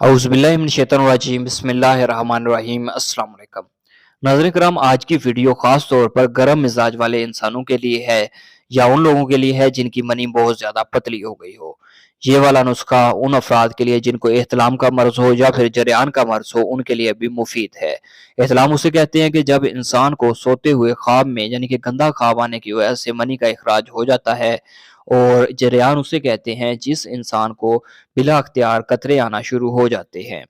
औज़ुबिल्लाहिमिनश्शैतानिर्रजीम बिस्मिल्लाहिर्रहमानिर्रहीम अस्सलाम वालेकुम। नाज़रीन करम, आज की वीडियो ख़ास तौर पर गर्म मिजाज वाले इंसानों के लिए है या उन लोगों के लिए है जिनकी मनी बहुत ज़्यादा पतली हो गई हो। ये वाला नुस्खा उन अफराद के लिए जिनको एहतलाम का मर्ज़ हो या फिर जरियान का मर्ज़ हो, उनके लिए भी मुफीद है। एहतलाम उसे कहते हैं कि जब इंसान को सोते हुए ख्वाब में यानी कि गंदा ख्वाब आने की वजह से मनी का इखराज हो जाता है, और जरियान उसे कहते हैं जिस इंसान को बिला अख्तियार कतरे आना शुरू हो जाते हैं।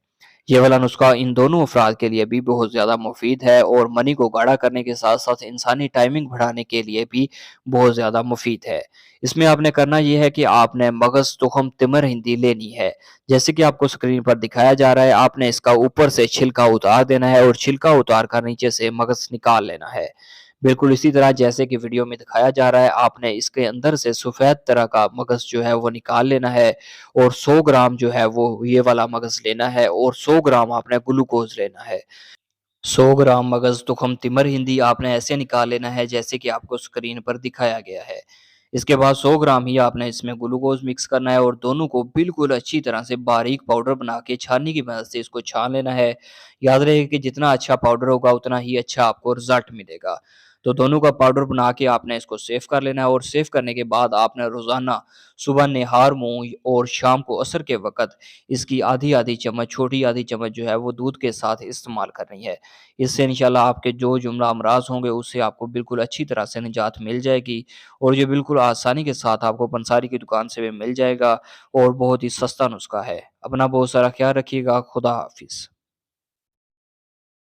ये वाला नुस्खा इन दोनों अफराद के लिए भी बहुत ज़्यादा मुफीद है और मनी को गाढ़ा करने के साथ साथ इंसानी टाइमिंग बढ़ाने के लिए भी बहुत ज़्यादा मुफीद है। इसमें आपने करना ये है कि आपने मगज़, तुखम, तिमर हिंदी लेनी है। जैसे कि आपको स्क्रीन पर दिखाया जा रहा है, आपने इसका ऊपर से छिलका उतार देना है और छिलका उतार कर नीचे से मगज़ निकाल लेना है। बिल्कुल इसी तरह जैसे कि वीडियो में दिखाया जा रहा है, आपने इसके अंदर से सफ़ेद तरह का मगज़ जो है वो निकाल लेना है और 100 ग्राम जो है वो ये वाला मगज़ लेना है और 100 ग्राम आपने ग्लूकोज़ लेना है। 100 ग्राम मगज़, तुखम, तिमर हिंदी आपने ऐसे निकाल लेना है जैसे कि आपको स्क्रीन पर दिखाया गया है। इसके बाद 100 ग्राम ही आपने इसमें ग्लूकोज़ मिक्स करना है और दोनों को बिल्कुल अच्छी तरह से बारीक पाउडर बना के छाननी की मदद से इसको छान लेना है। याद रहे कि जितना अच्छा पाउडर होगा उतना ही अच्छा आपको रिज़ल्ट मिलेगा। तो दोनों का पाउडर बना के आपने इसको सेव कर लेना है और सेव करने के बाद आपने रोज़ाना सुबह निहार मुँह और शाम को असर के वक़्त इसकी आधी-आधी चम्मच, छोटी आधी चम्मच जो है वो दूध के साथ इस्तेमाल करनी है। इससे इंशाल्लाह आपके जो जुमला अमराज़ होंगे उससे आपको बिल्कुल अच्छी तरह से निजात मिल जाएगी और ये बिल्कुल आसानी के साथ आपको पंसारी की दुकान से भी मिल जाएगा और बहुत ही सस्ता नुस्खा है। अपना बहुत सारा ख्याल रखिएगा। खुदा हाफ़िज़।